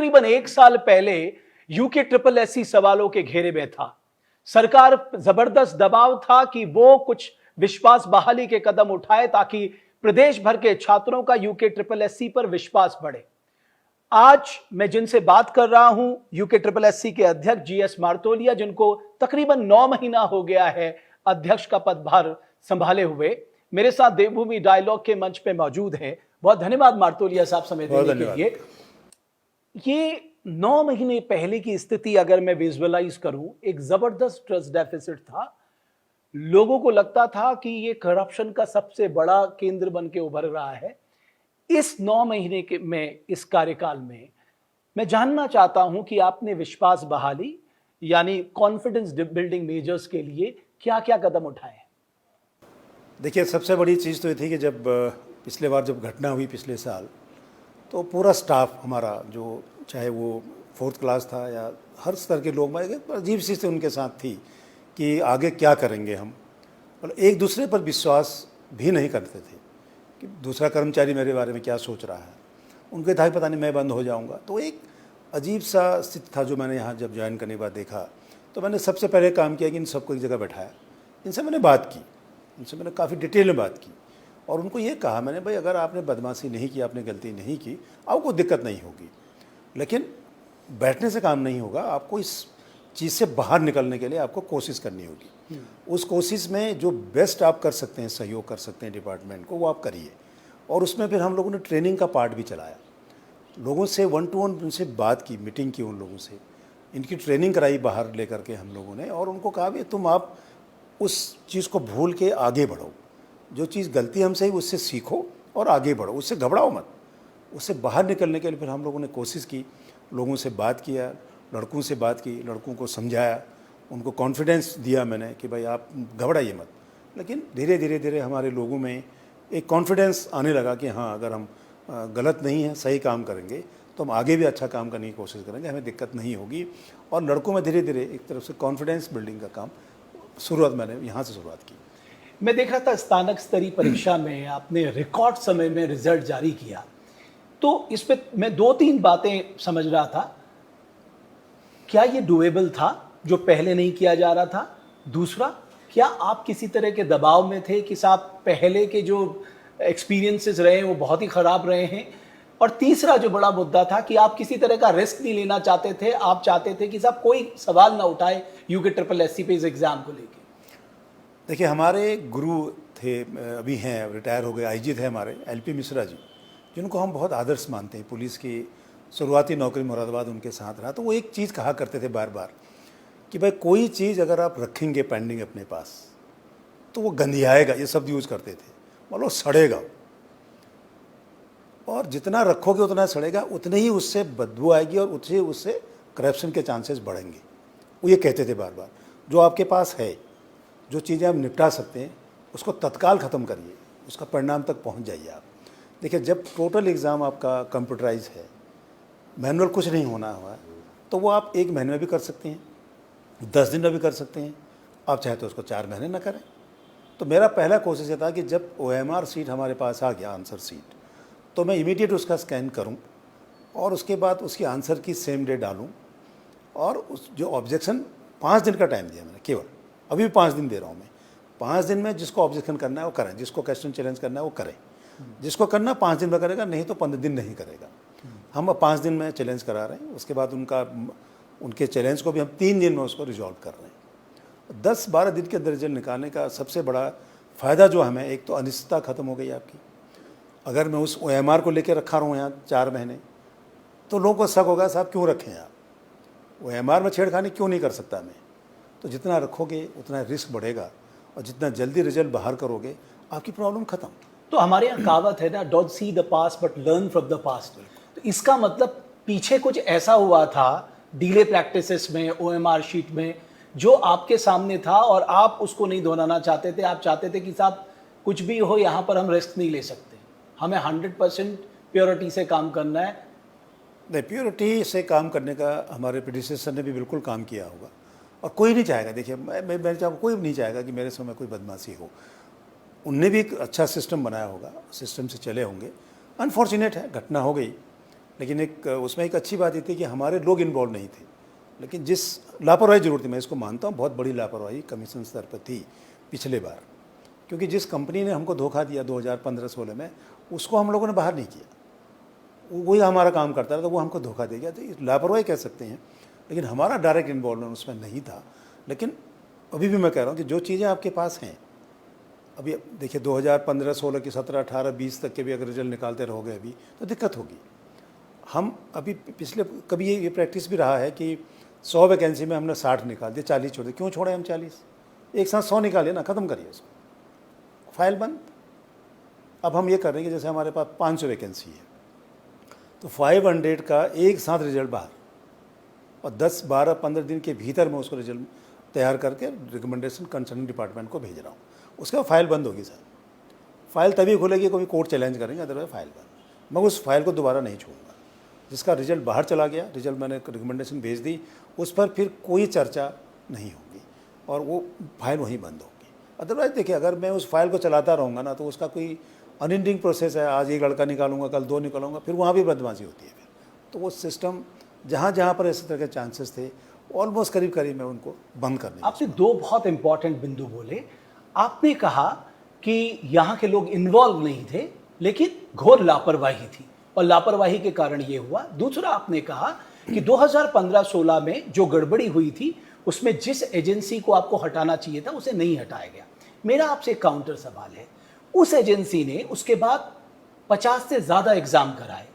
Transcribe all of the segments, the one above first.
तकरीबन 1 साल पहले यूके ट्रिपल एससी सवालों के घेरे में था। सरकार जबरदस्त दबाव था कि वो कुछ विश्वास बहाली के कदम उठाए ताकि प्रदेश भर के छात्रों का यूके ट्रिपल एससी पर विश्वास बढ़े। आज मैं जिनसे बात कर रहा हूं, यूके ट्रिपल एससी के अध्यक्ष जीएस मारतोलिया, जिनको तकरीबन 9 महीना हो गया है अध्यक्ष का पदभार संभाले हुए, मेरे साथ देवभूमि डायलॉग के मंच पे मौजूद हैं। बहुत धन्यवाद मारतोलिया साहब समय देने के लिए। ये 9 महीने पहले की स्थिति अगर मैं विजुअलाइज करूं, एक जबरदस्त ट्रस्ट डेफिसिट था। लोगों को लगता था कि ये करप्शन का सबसे बड़ा केंद्र बन के उभर रहा है। इस 9 महीने के में, इस कार्यकाल में मैं जानना चाहता हूं कि आपने विश्वास बहाली यानी कॉन्फिडेंस बिल्डिंग मेजर्स के लिए क्या क्या कदम उठाए? देखिए, सबसे बड़ी चीज़ तो ये थी कि जब पिछले बार जब घटना हुई पिछले साल, तो पूरा स्टाफ हमारा, जो चाहे वो 4th क्लास था या हर स्तर के लोग, अजीब सी से उनके साथ थी कि आगे क्या करेंगे हम। मतलब एक दूसरे पर विश्वास भी नहीं करते थे कि दूसरा कर्मचारी मेरे बारे में क्या सोच रहा है। उनके था कि पता नहीं मैं बंद हो जाऊंगा। तो एक अजीब सा स्थिति था जो मैंने यहाँ जब ज्वाइन करने के बाद देखा। तो मैंने सबसे पहले काम किया कि इन सबको एक जगह बैठाया, इनसे मैंने बात की, इनसे मैंने काफ़ी डिटेल में बात की और उनको ये कहा मैंने, भाई अगर आपने बदमाशी नहीं की, आपने गलती नहीं की, आपको दिक्कत नहीं होगी, लेकिन बैठने से काम नहीं होगा। आपको इस चीज़ से बाहर निकलने के लिए आपको कोशिश करनी होगी। उस कोशिश में जो बेस्ट आप कर सकते हैं, सहयोग कर सकते हैं डिपार्टमेंट को, वो आप करिए। और उसमें फिर हम लोगों ने ट्रेनिंग का पार्ट भी चलाया, लोगों से 1 to 1 उनसे बात की, मीटिंग की उन लोगों से, इनकी ट्रेनिंग कराई बाहर लेकर के हम लोगों ने, और उनको कहा भी तुम आप उस चीज़ को भूल के आगे बढ़ो, जो चीज़ गलती हमसे ही उससे सीखो और आगे बढ़ो, उससे घबराओ मत। उससे बाहर निकलने के लिए फिर हम लोगों ने कोशिश की, लोगों से बात किया, लड़कों से बात की, लड़कों को समझाया, उनको कॉन्फिडेंस दिया मैंने कि भाई आप घबराइए मत। लेकिन धीरे धीरे धीरे हमारे लोगों में एक कॉन्फिडेंस आने लगा कि हाँ, अगर हम गलत नहीं है, सही काम करेंगे तो हम आगे भी अच्छा काम करने की कोशिश करेंगे, हमें दिक्कत नहीं होगी। और लड़कों में धीरे धीरे एक तरफ से कॉन्फिडेंस बिल्डिंग का काम शुरुआत मैंने यहाँ से शुरुआत की। मैं देख रहा था स्नातक स्तरीय परीक्षा में आपने रिकॉर्ड समय में रिजल्ट जारी किया, तो इस पे मैं 2-3 बातें समझ रहा था। क्या ये डुएबल था जो पहले नहीं किया जा रहा था? दूसरा, क्या आप किसी तरह के दबाव में थे कि साहब पहले के जो एक्सपीरियंसेस रहे हैं वो बहुत ही ख़राब रहे हैं? और तीसरा जो बड़ा मुद्दा था कि आप किसी तरह का रिस्क नहीं लेना चाहते थे, आप चाहते थे कि साहब कोई सवाल ना उठाए यूके ट्रिपल एससी पे इस एग्ज़ाम को लेके। देखिए, हमारे गुरु थे, अभी हैं, रिटायर हो गए, आईजी थे हमारे, एलपी मिश्रा जी, जिनको हम बहुत आदर्श मानते हैं। पुलिस की शुरुआती नौकरी मुरादाबाद उनके साथ रहा। तो वो एक चीज़ कहा करते थे बार बार कि भाई कोई चीज़ अगर आप रखेंगे पेंडिंग अपने पास तो वो गंधियाएगा, ये शब्द यूज़ करते थे, मतलब सड़ेगा, और जितना रखोगे उतना सड़ेगा, उतनी ही उससे बदबू आएगी और उससे करप्शन के चांसेस बढ़ेंगे। वो ये कहते थे बार बार, जो आपके पास है, जो चीज़ें आप निपटा सकते हैं, उसको तत्काल ख़त्म करिए, उसका परिणाम तक पहुंच जाइए आप। देखिए, जब टोटल एग्ज़ाम आपका कंप्यूटराइज है, मैनुअल कुछ नहीं होना हुआ, तो वो आप 1 महीने में भी कर सकते हैं, 10 दिन में भी कर सकते हैं, आप चाहे तो उसको 4 महीने ना करें। तो मेरा पहला कोशिश ये था कि जब OMR सीट हमारे पास आ गया, आंसर सीट, तो मैं इमीडिएट उसका स्कैन करूं और उसके बाद उसकी आंसर की सेम डे डालूं, और उस जो ऑब्जेक्शन 5 दिन का टाइम दिया मैंने, केवल अभी भी 5 दिन दे रहा हूं मैं। 5 दिन में जिसको ऑब्जेक्शन करना है वो करें, जिसको क्वेश्चन चैलेंज करना है वो करें, जिसको करना 5 दिन में करेगा, नहीं तो 15 दिन नहीं करेगा। हम 5 दिन में चैलेंज करा रहे हैं, उसके बाद उनके चैलेंज को भी हम 3 दिन में उसको रिजॉल्व कर रहे हैं। 10-12 दिन के अंदर रिजल्ट निकालने का सबसे बड़ा फ़ायदा जो हमें, एक तो अनिश्चितता ख़त्म हो गई आपकी। अगर मैं उस OMR को लेकर रखा रहा हूँ यहाँ 4 महीने, तो लोगों को शक होगा साहब क्यों रखें आप, OMR में छेड़खानी क्यों नहीं कर सकता मैं। तो जितना रखोगे उतना रिस्क बढ़ेगा, और जितना जल्दी रिजल्ट बाहर करोगे आपकी प्रॉब्लम ख़त्म। तो हमारे यहाँ कहावत है ना, don't see the past but learn from the past. तो इसका मतलब पीछे कुछ ऐसा हुआ था डिले प्रैक्टिसेस में, OMR शीट में, जो आपके सामने था और आप उसको नहीं दोहराना चाहते थे। आप चाहते थे कि साहब कुछ भी हो, यहाँ पर हम रिस्क नहीं ले सकते, हमें 100% प्योरिटी से काम करना है। नहीं, प्योरिटी से काम करने का हमारे प्रेडिसेसर ने भी बिल्कुल काम किया होगा, और कोई नहीं चाहेगा। देखिए, मैं चाहूँ, कोई नहीं चाहेगा कि मेरे समय कोई बदमाशी हो। उनने भी एक अच्छा सिस्टम बनाया होगा, सिस्टम से चले होंगे। अनफॉर्चुनेट है, घटना हो गई, लेकिन एक उसमें एक अच्छी बात ये थी कि हमारे लोग इन्वॉल्व नहीं थे। लेकिन जिस लापरवाही जरूर थी, मैं इसको मानता हूँ, बहुत बड़ी लापरवाही कमीशन स्तर पर थी पिछले बार, क्योंकि जिस कंपनी ने हमको धोखा दिया 2015-16 में, उसको हम लोगों ने बाहर नहीं किया। वही हमारा काम करता रहा, तो वो हमको धोखा दे गया। तो लापरवाही कह सकते हैं, लेकिन हमारा डायरेक्ट इन्वॉल्वमेंट उसमें नहीं था। लेकिन अभी भी मैं कह रहा हूँ कि जो चीज़ें आपके पास हैं, अभी देखिए 2015-16 की 17-18-20 तक के भी अगर रिजल्ट निकालते रहोगे अभी, तो दिक्कत होगी। हम अभी पिछले कभी ये प्रैक्टिस भी रहा है कि 100 वैकेंसी में हमने 60 निकाल दिए, 40 छोड़ दिए। क्यों छोड़े हम 40? एक साथ 100 निकालिए ना, ख़त्म करिए उसको, फाइल बंद। अब हम ये कर रहे हैं कि जैसे हमारे पास 500 वैकेंसी है, तो 500 का एक साथ रिजल्ट बाहर, और 10, 12, 15 दिन के भीतर मैं उसको रिजल्ट तैयार करके रिकमेंडेशन कंसर्निंग डिपार्टमेंट को भेज रहा हूँ। उसके बाद फाइल बंद होगी सर। फाइल तभी खुलेगी कोई कोर्ट चैलेंज करेंगे, अदरवाइज फाइल बंद। मैं उस फाइल को दोबारा नहीं छोड़ूंगा। जिसका रिजल्ट बाहर चला गया, रिजल्ट मैंने रिकमेंडेशन भेज दी, उस पर फिर कोई चर्चा नहीं होगी और वो फाइल वहीं बंद होगी। अदरवाइज देखिए, अगर मैं उस फाइल को चलाता रहूँगा ना, तो उसका कोई अनएंडिंग प्रोसेस है। आज एक लड़का निकालूंगा, कल 2 निकालूंगा, फिर वहाँ भी बदमाशी होती है फिर। तो वो सिस्टम जहाँ जहाँ पर इस तरह के चांसेस थे, ऑलमोस्ट करीब करीब मैं उनको बंद करने। आपने 2 बहुत इंपॉर्टेंट बिंदु बोले। आपने कहा कि यहाँ के लोग इन्वॉल्व नहीं थे, लेकिन घोर लापरवाही थी और लापरवाही के कारण ये हुआ। दूसरा, आपने कहा कि 2015-16 में जो गड़बड़ी हुई थी, उसमें जिस एजेंसी को आपको हटाना चाहिए था, उसे नहीं हटाया गया। मेरा आपसे काउंटर सवाल है, उस एजेंसी ने उसके बाद 50 से ज़्यादा एग्जाम कराए,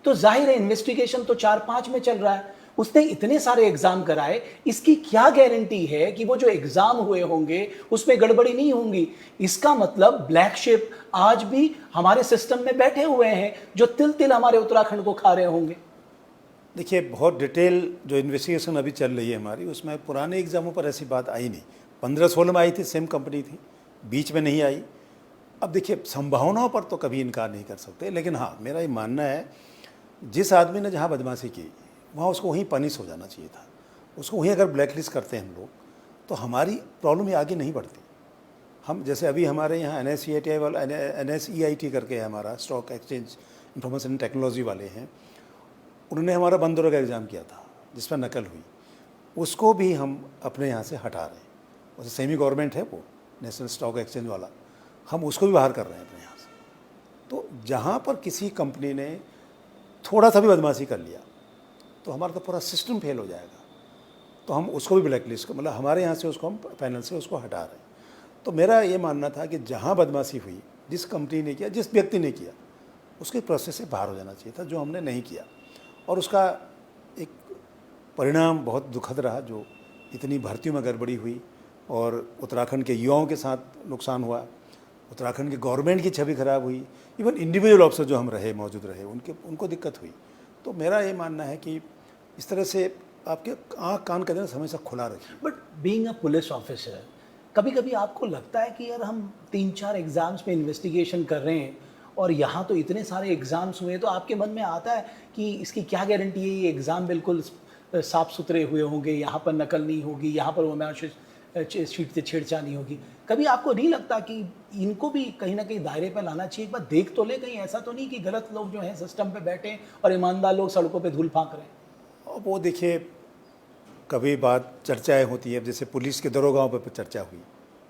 तो जाहिर है इन्वेस्टिगेशन तो 4-5 में चल रहा है। उसने इतने सारे एग्जाम कराए, इसकी क्या गारंटी है कि वो जो एग्जाम हुए होंगे उसमें गड़बड़ी नहीं होंगी? इसका मतलब ब्लैक शिप आज भी हमारे सिस्टम में बैठे हुए हैं, जो तिल तिल हमारे उत्तराखंड को खा रहे होंगे। देखिए, बहुत डिटेल जो इन्वेस्टिगेशन अभी चल रही है हमारी, उसमें पुराने एग्जामों पर ऐसी बात आई नहीं। 15-16 में आई थी, सेम कंपनी थी, बीच में नहीं आई। अब देखिए, संभावनाओं पर तो कभी इनकार नहीं कर सकते, लेकिन हाँ, मेरा ये मानना है, जिस आदमी ने जहाँ बदमाशी की, वहाँ उसको वहीं पनिश हो जाना चाहिए था। उसको वहीं अगर ब्लैकलिस्ट करते हैं हम लोग, तो हमारी प्रॉब्लम ये आगे नहीं बढ़ती। हम जैसे अभी हमारे यहाँ NSEIT वाला, NSEIT करके है हमारा, स्टॉक एक्सचेंज इंफॉर्मेशन टेक्नोलॉजी वाले हैं, उन्होंने हमारा बंदरों का एग्ज़ाम किया था जिसमें नकल हुई, उसको भी हम अपने यहाँ से हटा रहे हैं। वैसे सेमी गवर्नमेंट है वो, नेशनल स्टॉक एक्सचेंज वाला, हम उसको भी बाहर कर रहे हैं अपने यहाँ से। तो जहाँ पर किसी कंपनी ने थोड़ा सा भी बदमाशी कर लिया, तो हमारा तो पूरा सिस्टम फेल हो जाएगा। तो हम उसको भी ब्लैक लिस्ट, मतलब हमारे यहाँ से उसको हम पैनल से उसको हटा रहे हैं। तो मेरा ये मानना था कि जहाँ बदमाशी हुई, जिस कंपनी ने किया, जिस व्यक्ति ने किया, उसके प्रोसेस से बाहर हो जाना चाहिए था, जो हमने नहीं किया। और उसका एक परिणाम बहुत दुखद रहा, जो इतनी भर्तियों में गड़बड़ी हुई और उत्तराखंड के युवाओं के साथ नुकसान हुआ, उत्तराखंड की गवर्नमेंट की छवि खराब हुई, इवन इंडिविजुअल ऑफिसर जो हम रहे, मौजूद रहे, उनको दिक्कत हुई। तो मेरा ये मानना है कि इस तरह से आपके आँख कान का दिन हमेशा खुला रखिए। But being a police officer, कभी कभी आपको लगता है कि यार हम 3-4 एग्जाम्स में इन्वेस्टिगेशन कर रहे हैं और यहाँ तो इतने सारे एग्जाम्स हुए, तो आपके मन में आता है कि इसकी क्या गारंटी है ये एग्ज़ाम बिल्कुल साफ़ सुथरे हुए होंगे, यहाँ पर नकल नहीं होगी, यहाँ पर उमेश शीट से छेड़छाड़ नहीं होगी? कभी आपको नहीं लगता कि इनको भी कहीं ना कहीं दायरे पर लाना चाहिए? एक बार देख तो ले, कहीं ऐसा तो नहीं कि गलत लोग जो हैं सिस्टम पे बैठे हैं और ईमानदार लोग सड़कों पे धूल फांक रहे हैं? और वो देखिए, कभी बात चर्चाएँ होती है, जैसे पुलिस के दरोगाओं पर चर्चा हुई,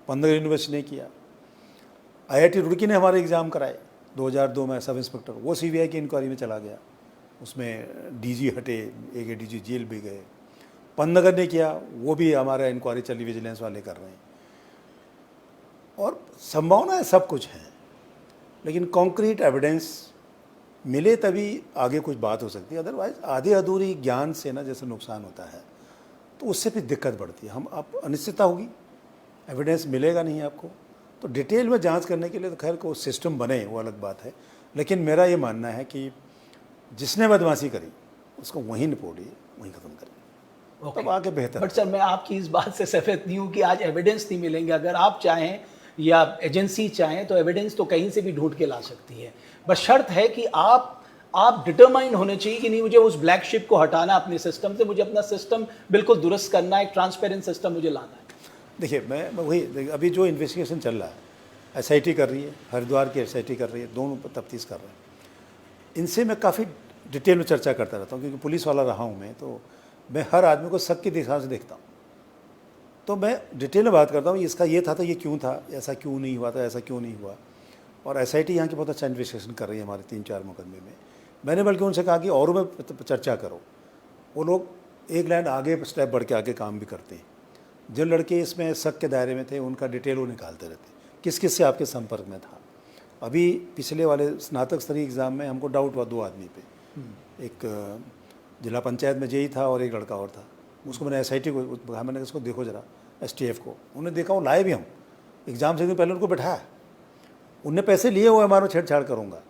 15 यूनिवर्सिटी ने किया। IIT रुड़की ने हमारे एग्ज़ाम कराए 2002 में, सब इंस्पेक्टर, वो CBI की इंक्वायरी में चला गया, उसमें DG हटे, एक ADG जेल भी गए। पंतनगर ने किया, वो भी हमारा इंक्वायरी चली, विजिलेंस वाले कर रहे हैं। और संभावनाएं सब कुछ हैं, लेकिन कॉन्क्रीट एविडेंस मिले तभी आगे कुछ बात हो सकती है। अदरवाइज आधी अधूरी ज्ञान से ना जैसे नुकसान होता है, तो उससे फिर दिक्कत बढ़ती है। हम आप अनिश्चितता होगी, एविडेंस मिलेगा नहीं आपको, तो डिटेल में जांच करने के लिए तो खैर को सिस्टम बने, वो अलग बात है। लेकिन मेरा ये मानना है कि जिसने बदमाशी करी उसको वहीं निपोड़िए, वहीं ख़त्म करिए, तब आगे बेहतर। बट सर, मैं आपकी इस बात से सहमत नहीं हूँ कि आज एविडेंस नहीं मिलेंगे। अगर आप चाहें या एजेंसी चाहें तो एविडेंस तो कहीं से भी ढूंढ के ला सकती है, बस शर्त है कि आप डिटरमाइंड होने चाहिए कि नहीं, मुझे उस ब्लैक शिप को हटाना अपने सिस्टम से, मुझे अपना सिस्टम बिल्कुल दुरुस्त करना है, एक ट्रांसपेरेंट सिस्टम मुझे लाना है। देखिए, मैं वही, अभी जो इन्वेस्टिगेशन चल रहा है, SIT कर रही है, हरिद्वार की SIT कर रही है, दोनों पर तफ्तीश कर रहे हैं। इनसे मैं काफ़ी डिटेल में चर्चा करता रहता हूँ, क्योंकि पुलिस वाला रहा हूँ मैं, तो मैं हर आदमी को शक की दिशा से देखता हूँ। तो मैं डिटेल में बात करता हूँ, इसका ये था तो ये क्यों था, ऐसा क्यों नहीं हुआ था, ऐसा क्यों नहीं हुआ। और एसआईटी यहाँ की बहुत अच्छा इन्वेस्टिगेशन कर रही है हमारे 3-4 मुकदमे में। मैंने बल्कि उनसे कहा कि और में चर्चा करो। वो लोग एक लाइन आगे स्टेप बढ़ के आगे काम भी करते हैं। जो लड़के इसमें शक के दायरे में थे उनका डिटेल वो निकालते रहते, किस किस से आपके संपर्क में था। अभी पिछले वाले स्नातक स्तरीय एग्ज़ाम में हमको डाउट हुआ 2 आदमी पे, एक जिला पंचायत में जेई था और एक लड़का और था। उसको मैंने एसआईटी को कहा, मैंने इसको देखो जरा, एसटीएफ को। उन्होंने देखा, वो लाए भी हम एग्ज़ाम से दिन पहले उनको बैठाया। उनने पैसे लिए, वो हमारा छेड़छाड़ करूँगा,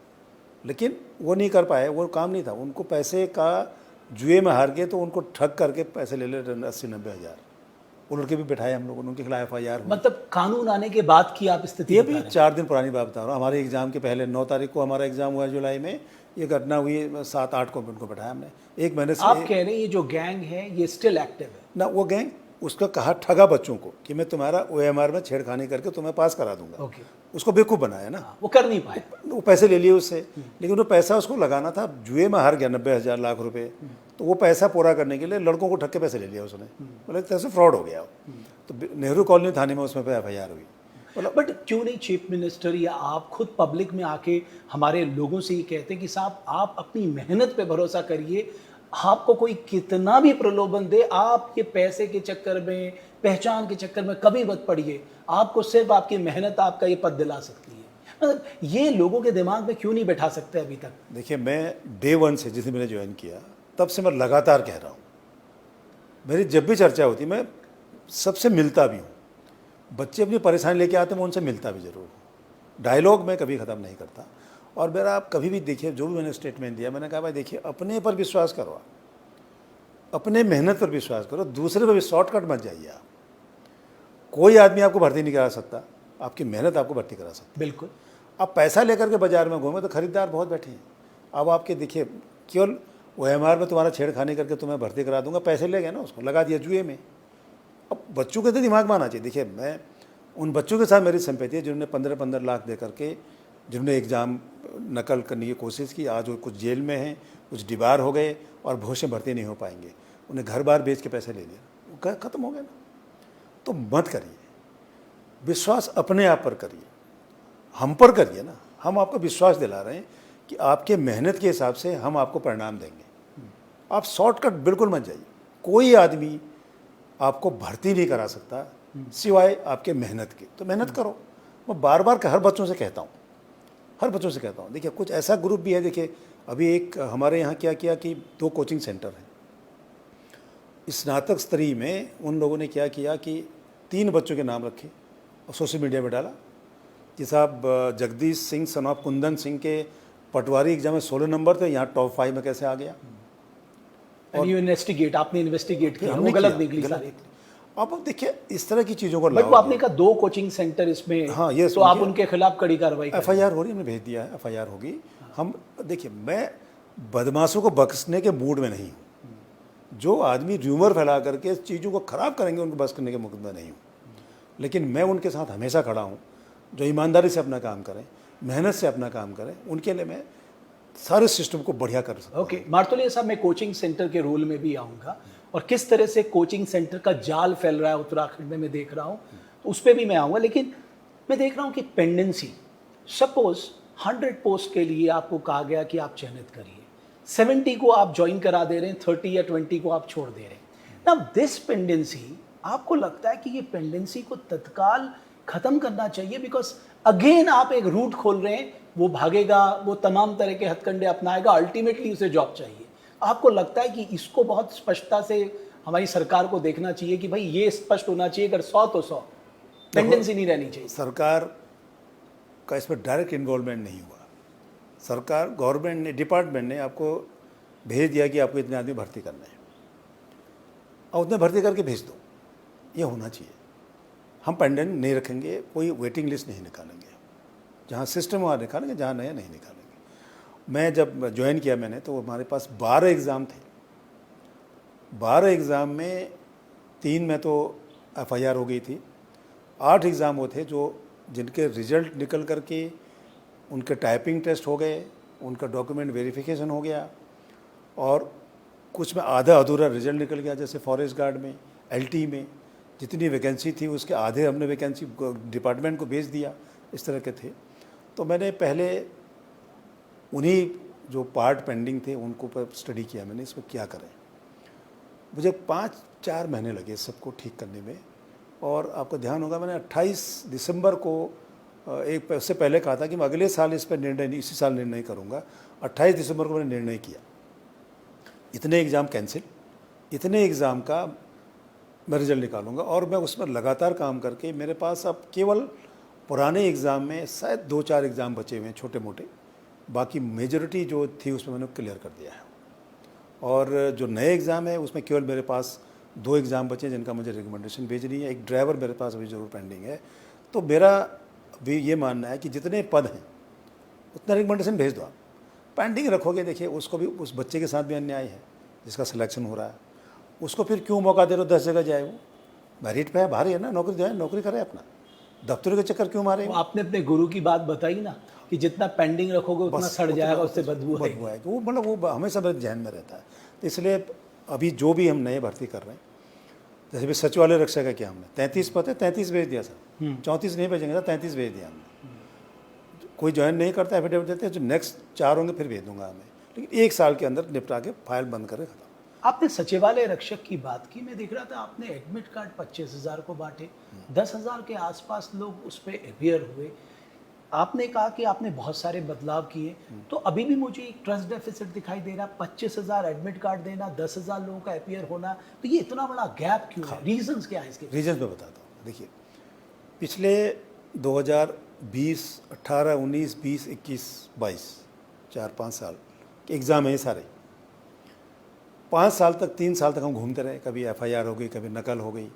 लेकिन वो नहीं कर पाए, वो काम नहीं था। उनको पैसे का जुए में हार गए तो उनको ठग करके पैसे ले ले 80-90 हज़ार। वो लड़के भी बैठाए हम लोगों ने, उनके खिलाफ FIR हुई। मतलब कानून आने के बाद की आप स्थिति ये बता भी रहे हैं। 4 दिन पुरानी बात बता रहा हूँ। हमारे एग्ज़ाम के पहले 9 तारीख को हमारा एग्ज़ाम हुआ जुलाई में, ये घटना हुई 7-8 को उनको बैठाया हमने। 1 महीने से आप कह रहे हैं ये जो गैंग है ये स्टिल एक्टिव है? ना, वो गैंग उसका कहा ठगा बच्चों को कि मैं तुम्हारा OMR में छेड़खानी करके तुम्हें पास करा दूंगा। ओके। उसको बेवकूफ़ बनाया ना, वो कर नहीं पाए। वो पैसे ले लिए उससे, लेकिन वो पैसा उसको लगाना था, जुए में हार गया 90,000 लाख रुपए। तो वो पैसा पूरा करने के लिए लड़कों को ठग के पैसे ले लिया उसने, मतलब तरह से फ्रॉड हो गया। तो नेहरू कॉलोनी थाने में उसमें FIR हुई। मतलब बट क्यों नहीं चीफ मिनिस्टर या आप खुद पब्लिक में आके हमारे लोगों से ये कहते कि साहब आप अपनी मेहनत पे भरोसा करिए, आपको कोई कितना भी प्रलोभन दे, आप ये पैसे के चक्कर में, पहचान के चक्कर में कभी मत पड़िए, आपको सिर्फ आपकी मेहनत आपका ये पद दिला सकती है। मतलब ये लोगों के दिमाग में क्यों नहीं बैठा सकते अभी तक? देखिए, मैं डे 1 से, जिस दिन मैंने ज्वाइन किया तब से मैं लगातार कह रहा हूँ, मेरी जब भी चर्चा होती मैं सबसे मिलता भी हूँ। बच्चे अपनी परेशानी लेके आते, मैं उनसे मिलता भी ज़रूर हूँ। डायलॉग मैं कभी ख़त्म नहीं करता। और मेरा आप कभी भी देखिए, जो भी मैंने स्टेटमेंट दिया, मैंने कहा भाई देखिए, अपने पर विश्वास करो, आप अपने मेहनत पर विश्वास करो, दूसरे पर भी शॉर्टकट मत जाइए। आप कोई आदमी आपको भर्ती नहीं करा सकता, आपकी मेहनत आपको भर्ती करा सकती। बिल्कुल। आप पैसा लेकर के बाजार में घूमे तो खरीदार बहुत बैठे हैं। अब आपके देखिए, केवल OMR में तुम्हारा छेड़खानी करके तुम्हें भर्ती करा दूंगा, पैसे ले गए ना, उसको लगा दिया जुए में। अब बच्चों के तो दिमाग में आना चाहिए। देखिए, मैं उन बच्चों के साथ मेरी सिंपैथी है जिन्होंने 15-15 लाख दे करके, जिन्होंने एग्ज़ाम नकल करने की कोशिश की। आज वो कुछ जेल में हैं, कुछ डिबार हो गए और भविष्य में भर्ती नहीं हो पाएंगे। उन्हें घर बार बेच के पैसे ले लिए, वो ख़त्म हो गया ना। तो मत करिए, विश्वास अपने आप पर करिए, हम पर करिए ना। हम आपको विश्वास दिला रहे हैं कि आपके मेहनत के हिसाब से हम आपको परिणाम देंगे। आप शॉर्टकट बिल्कुल मत जाइए। कोई आदमी आपको भर्ती नहीं करा सकता सिवाय आपके मेहनत के। तो मेहनत करो। मैं बार बार हर बच्चों से कहता हूँ, हर बच्चों से कहता हूँ। देखिए, कुछ ऐसा ग्रुप भी है, देखिए अभी एक हमारे यहाँ क्या किया कि 2 कोचिंग सेंटर हैं। स्नातक स्तरीय में उन लोगों ने क्या किया कि 3 बच्चों के नाम रखे और सोशल मीडिया में डाला कि साहब जगदीश सिंह सन ऑफ कुंदन सिंह के पटवारी एग्जाम में 16 नंबर थे, यहाँ टॉप 5 में कैसे आ गया। और यू इन्वेस्टिगेट, आपने इन्वेस्टिगेट किया, हमने वो गलत किया, निकली गलत सारी। अब देखिए, इस तरह की चीज़ों को बट वो आपने कहा 2 कोचिंग सेंटर इसमें, हाँ, ये तो आप उनके खिलाफ कड़ी कार्रवाई करें। FIR हो रही है, हमने भेज दिया है, FIR होगी। हम देखिए, मैं बदमाशों को बख्शने के मूड में नहीं हूँ। जो आदमी र्यूमर फैला करके चीज़ों को ख़राब करेंगे, उनको बख्श करने के मूड में नहीं हूँ। लेकिन मैं उनके साथ हमेशा खड़ा हूँ। जो ईमानदारी से अपना काम करें, मेहनत से अपना काम करें, उनके लिए मैं सारे सिस्टम को बढ़िया कर सकता हूँ। ओके, मार्तोलिया साहब, मैं कोचिंग सेंटर के रोल में भी आऊँगा और किस तरह से कोचिंग सेंटर का जाल फैल रहा है उत्तराखंड में मैं देख रहा हूँ, तो उस पर भी मैं आऊँगा। लेकिन मैं देख रहा हूँ कि पेंडेंसी, सपोज 100 पोस्ट के लिए आपको कहा गया कि आप चयनित करिए, 70 को आप ज्वाइन करा दे रहे हैं, 30 या 20 को आप छोड़ दे रहे हैं। नाउ दिस पेंडेंसी, आपको लगता है कि ये पेंडेंसी को तत्काल खत्म करना चाहिए? बिकॉज अगेन आप एक रूट खोल रहे हैं, वो भागेगा, वो तमाम तरह के हथकंडे अपनाएगा, अल्टीमेटली उसे जॉब चाहिए। आपको लगता है कि इसको बहुत स्पष्टता से हमारी सरकार को देखना चाहिए कि भाई ये स्पष्ट होना चाहिए, अगर 100 तो 100, पेंडेंसी नहीं रहनी चाहिए? सरकार का इसमें डायरेक्ट इन्वॉल्वमेंट नहीं हुआ। सरकार, गवर्नमेंट ने, डिपार्टमेंट ने आपको भेज दिया कि आपको इतने आदमी भर्ती करने हैं और उतने भर्ती करके भेज दो, ये होना चाहिए। हम पेंडेंट नहीं रखेंगे, कोई वेटिंग लिस्ट नहीं निकालेंगे। जहाँ सिस्टम वहाँ निकालेंगे, जहाँ नया नहीं निकालेंगे। मैं जब ज्वाइन किया मैंने, तो हमारे पास 12 एग्ज़ाम थे। 12 एग्ज़ाम में 3 में तो FIR हो गई थी। 8 एग्ज़ाम वो थे जो जिनके रिजल्ट निकल करके उनके टाइपिंग टेस्ट हो गए, उनका डॉक्यूमेंट वेरिफिकेशन हो गया और कुछ में आधा अधूरा रिजल्ट निकल गया, जैसे फॉरेस्ट गार्ड में, एलटी में जितनी वैकेंसी थी उसके आधे हमने वैकेंसी डिपार्टमेंट को भेज दिया, इस तरह के थे। तो मैंने पहले उन्हीं जो पार्ट पेंडिंग थे उनको पर स्टडी किया मैंने, इसमें क्या करें। मुझे 5-4 महीने लगे सबको ठीक करने में। और आपको ध्यान होगा मैंने 28 दिसंबर को एक उससे पहले कहा था कि मैं अगले साल इस पर निर्णय नहीं, इसी साल निर्णय करूँगा। 28 दिसंबर को मैंने निर्णय किया, इतने एग्ज़ाम कैंसिल, इतने एग्ज़ाम का मैं रिजल्ट निकालूंगा। और मैं उस पर लगातार काम करके, मेरे पास अब केवल पुराने एग्ज़ाम में शायद 2-4 एग्ज़ाम बचे हुए हैं छोटे मोटे, बाकी मेजॉरिटी जो थी उसमें मैंने क्लियर कर दिया है। और जो नए एग्ज़ाम है उसमें केवल मेरे पास 2 एग्ज़ाम बचे हैं जिनका मुझे रिकमेंडेशन भेजनी है। एक ड्राइवर मेरे पास अभी ज़रूर पेंडिंग है। तो मेरा भी ये मानना है कि जितने पद हैं उतना रिकमेंडेशन भेज दो आप। पेंडिंग रखोगे, देखिए उसको भी, उस बच्चे के साथ भी अन्याय है जिसका सिलेक्शन हो रहा है, उसको फिर क्यों मौका दे रहे हो 10 जगह जाए, वो मेरिट पे है, भारी है ना, नौकरी जाए, नौकरी करे अपना, दफ्तरों के चक्कर क्यों मारे। आपने अपने गुरु की बात बताई ना कि जितना पेंडिंग रखोगे उतना सड़ जाएगा, उससे बदबू आएगी। वो मतलब वो हमेशा मेरे ध्यान में रहता है। तो इसलिए अभी जो भी हम नए भर्ती कर रहे हैं, जैसे भी सचिवालय रक्षा का क्या हमने 33 पद है, 33 भेज दिया सर, 34 नहीं भेजेंगे सर, 33 भेज दिया हमने। कोई ज्वाइन नहीं करता, एफिडेविट देते हैं, जो नेक्स्ट 4 होंगे फिर भेज दूंगा हमें, लेकिन 1 साल के अंदर निपटा के फाइल बंद करे खत्म। आपने सचिवालय रक्षक की बात की, मैं देख रहा था आपने एडमिट कार्ड 25,000 को बांटे, 10,000 के आसपास लोग उस पर अपियर हुए। आपने कहा कि आपने बहुत सारे बदलाव किए, तो अभी भी मुझे एक ट्रस्ट डेफिसिट दिखाई दे रहा। 25,000 एडमिट कार्ड देना, 10,000 लोगों का अपियर होना, तो ये इतना बड़ा गैप क्यों है? रीजंस क्या है इसके? रीजंस मैं बताता हूँ। देखिए, पिछले 2020, 18, 19, 20, 21, 22, 4-5 साल के एग्ज़ाम है ये सारे। 5 साल तक, 3 साल तक हम घूमते रहे, कभी FIR हो गई, कभी नकल हो गई।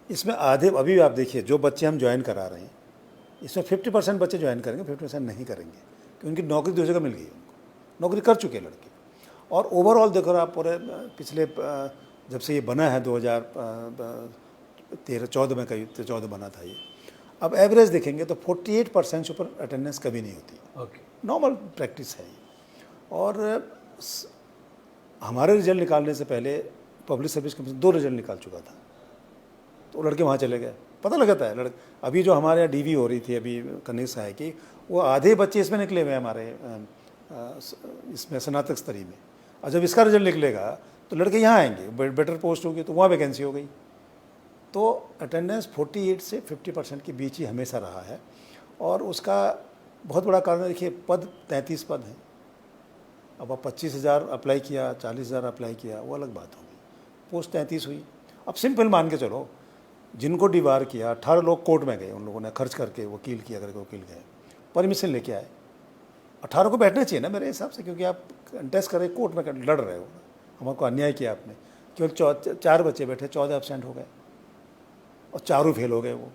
इसमें आधे, अभी आप देखिए जो बच्चे हम ज्वाइन करा रहे हैं, इसमें 50% बच्चे ज्वाइन करेंगे, 50% नहीं करेंगे, क्योंकि उनकी नौकरी दूसरी जगह मिल गई, उनको नौकरी कर चुके लड़के। और ओवरऑल देखो आप, पूरे पिछले जब से ये बना है 2013-14 में, कहीं 14 बना था ये, अब एवरेज देखेंगे तो 48% से ऊपर अटेंडेंस कभी नहीं होती। ओके, नॉर्मल प्रैक्टिस है ये। और हमारे रिजल्ट निकालने से पहले पब्लिक सर्विस कमीशन 2 रिजल्ट निकाल चुका था, तो लड़के वहाँ चले गए। पता लगता है लड़के, अभी जो हमारे यहाँ DV हो रही थी अभी कन्या सहायक की, वो आधे बच्चे इसमें निकले हुए हैं हमारे इसमें स्नातक स्तरीय में। और जब इसका रिजल्ट निकलेगा तो लड़के यहाँ आएंगे, बेटर पोस्ट होगी तो वहाँ वैकेंसी हो गई। तो अटेंडेंस 48 से 50% के बीच ही हमेशा रहा है। और उसका बहुत बड़ा कारण देखिए, पद 33 पद हैं। अब आप 25,000 अप्लाई किया, 40,000 अप्लाई किया, वो अलग बात होगी, पोस्ट 33 हुई। अब सिंपल मान के चलो, जिनको डिबार किया 18 लोग कोर्ट में गए, उन लोगों ने खर्च करके वकील किया करके वकील गए, परमिशन लेके आए। 18 को बैठना चाहिए ना मेरे हिसाब से, क्योंकि आप कंटेस्ट कर रहे, कोर्ट में लड़ रहे हो, हमको अन्याय किया आपने। केवल 4 बच्चे बैठे, 14 एब्सेंट हो गए और 4 फेल हो गए वो।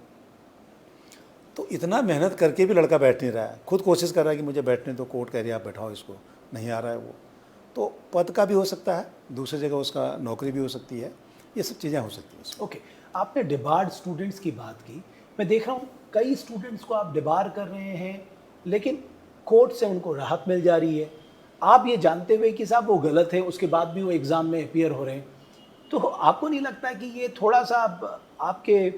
तो इतना मेहनत करके भी लड़का बैठ नहीं रहा है, खुद कोशिश कर रहा है कि मुझे बैठने तो, कोर्ट कह रही है आप बैठाओ इसको, नहीं आ रहा है वो। तो पद का भी हो सकता है, दूसरी जगह उसका नौकरी भी हो सकती है, ये सब चीज़ें हो सकती हैं। ओके, आपने डिबार्ड स्टूडेंट्स की बात की। मैं देख रहा हूँ कई स्टूडेंट्स को आप डिबार कर रहे हैं, लेकिन कोर्ट से उनको राहत मिल जा रही है। आप ये जानते हुए कि साहब वो गलत है, उसके बाद भी वो एग्ज़ाम में अपियर हो रहे हैं, तो आपको नहीं लगता कि ये थोड़ा सा आपके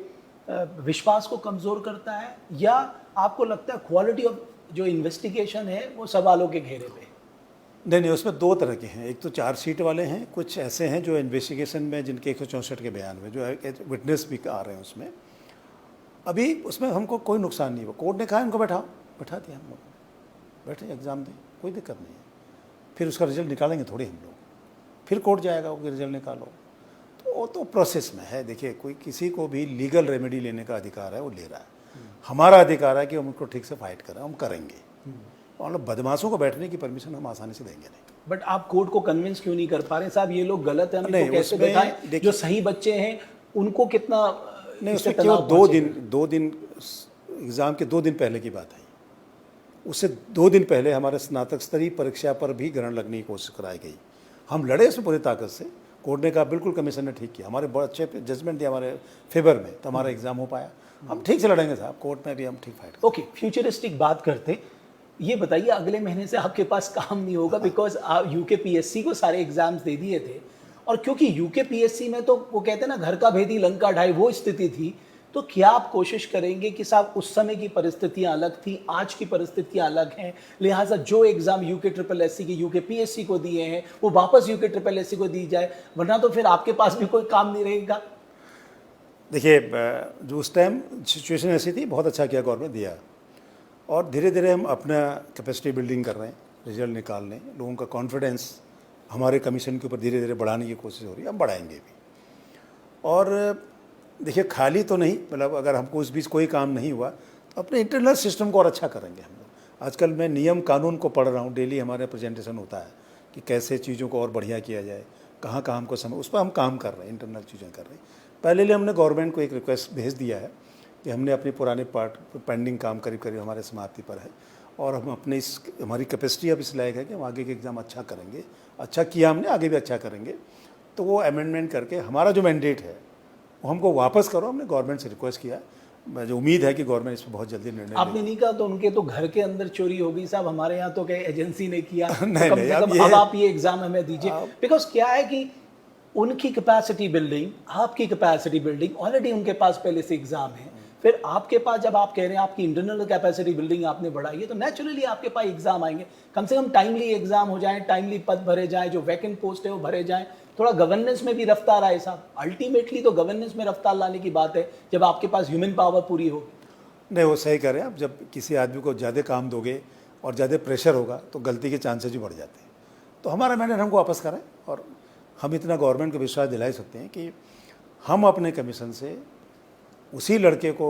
विश्वास को कमज़ोर करता है, या आपको लगता है क्वालिटी ऑफ जो इन्वेस्टिगेशन है वो सवालों के घेरे पे? नहीं, उसमें 2 तरह के हैं। एक तो चार्जशीट वाले हैं, कुछ ऐसे हैं जो इन्वेस्टिगेशन में, जिनके 164 के बयान में जो विटनेस भी आ रहे हैं उसमें। अभी उसमें हमको कोई नुकसान नहीं हुआ, कोर्ट ने कहा इनको बैठा दिया, हम लोग बैठे एग्ज़ाम दें, कोई दिक्कत नहीं है। फिर उसका रिजल्ट निकालेंगे थोड़ी हम लोग, फिर कोर्ट जाएगा वो रिजल्ट निकालो, तो वो तो प्रोसेस में है। देखिए, कोई किसी को भी लीगल रेमेडी लेने का अधिकार है, वो ले रहा है। हमारा अधिकार है कि हम उनको ठीक से फाइट करें, हम करेंगे। और बदमाशों को बैठने की परमिशन हम आसानी से देंगे नहीं। बट आप कोर्ट को कन्विंस क्यों नहीं कर पा रहे साहब, ये लोग गलत हैं, नहीं, हमको कैसे उसमें बताएं? जो सही बच्चे हैं उनको कितना नहीं, इससे उसमें केवल तनाव 2 दिन एग्ज़ाम के 2 दिन पहले की बात है। उससे 2 दिन पहले हमारे स्नातक स्तरीय परीक्षा पर भी ग्रहण लगने की कोशिश कराई गई। हम लड़े उसमें पूरी ताकत से, कोर्ट ने कहा बिल्कुल कमीशन ने ठीक किया, हमारे बहुत अच्छे जजमेंट दिया हमारे फेवर में, तो हमारा एग्ज़ाम हो पाया। हम ठीक से लड़ेंगे साहब, कोर्ट में भी हम ठीक फाइट। ओके, फ्यूचरिस्टिक बात करते, ये बताइए, अगले महीने से आपके पास काम नहीं होगा बिकॉज आप यूकेपीएससी को सारे एग्जाम्स दे दिए थे, और क्योंकि यूकेपीएससी में तो वो कहते हैं ना घर का भेदी लंका ढाई, वो स्थिति थी। तो क्या आप कोशिश करेंगे कि साहब उस समय की परिस्थितियां अलग थी, आज की परिस्थितियां अलग हैं, लिहाजा जो एग्जाम यूके ट्रिपल एससी के यूकेपीएससी को दिए हैं वो वापस यूके ट्रिपल एससी को दी जाए, वरना तो फिर आपके पास भी कोई काम नहीं रहेगा। देखिए, जो उस टाइम सिचुएशन ऐसी थी, बहुत अच्छा किया गवर्नमेंट दिया, और धीरे धीरे हम अपना कैपेसिटी बिल्डिंग कर रहे हैं, रिजल्ट निकालने, लोगों का कॉन्फिडेंस हमारे कमीशन के ऊपर धीरे धीरे बढ़ाने की कोशिश हो रही है, हम बढ़ाएंगे भी। और देखिए, खाली तो नहीं, मतलब अगर हमको उस बीच कोई काम नहीं हुआ तो अपने इंटरनल सिस्टम को और अच्छा करेंगे हम लोग। आजकल मैं नियम कानून को पढ़ रहा हूँ, डेली हमारे प्रेजेंटेशन होता है कि कैसे चीज़ों को और बढ़िया किया जाए, कहाँ कहाँ हमको समय, उस पर हम काम कर रहे हैं, इंटरनल चीज़ें कर रहे हैं। पहले लिए हमने गवर्नमेंट को एक रिक्वेस्ट भेज दिया है कि हमने अपने पुराने पार्ट पेंडिंग काम करीब करीब हमारे समाप्ति पर है, और हम अपने इस हमारी कैपेसिटी अब इस लायक है कि हम आगे के एग्ज़ाम अच्छा करेंगे, अच्छा किया हमने, आगे भी अच्छा करेंगे। तो वो अमेंडमेंट करके हमारा जो मैंडेट है वो हमको वापस करो, हमने गवर्नमेंट से रिक्वेस्ट किया। मुझे उम्मीद है कि गवर्नमेंट इस पर बहुत जल्दी निर्णय आपने नहीं कहा तो उनके तो घर के अंदर चोरी हो गई साहब, हमारे यहाँ तो कहीं एजेंसी ने किया। नहीं, तो कम नहीं, से अब कम ये अब आप ये एग्जाम हमें दीजिए, बिकॉज क्या है कि उनकी कैपेसिटी बिल्डिंग, आपकी कैपेसिटी बिल्डिंग, ऑलरेडी उनके पास पहले से एग्जाम है, फिर आपके पास जब आप कह रहे हैं आपकी इंटरनल कैपेसिटी बिल्डिंग आपने बढ़ाई है, तो नेचुरली आपके पास एग्जाम आएंगे। कम से कम टाइमली एग्जाम हो जाए, टाइमली पद भरे जाए, जो वैकेंट पोस्ट है वो भरे जाए, थोड़ा गवर्नेंस में भी रफ्तार आए साहब। अल्टीमेटली तो गवर्नेंस में रफ्तार लाने की बात है जब आपके पास ह्यूमन पावर पूरी होगी। नहीं, वो सही कह रहे हैं आप। जब किसी आदमी को ज़्यादा काम दोगे और ज़्यादा प्रेशर होगा तो गलती के चांसेस भी बढ़ जाते हैं। तो हमारा मैंडेट हमको वापस करें, और हम इतना गवर्नमेंट को विश्वास दिला सकते हैं कि हम अपने कमीशन से उसी लड़के को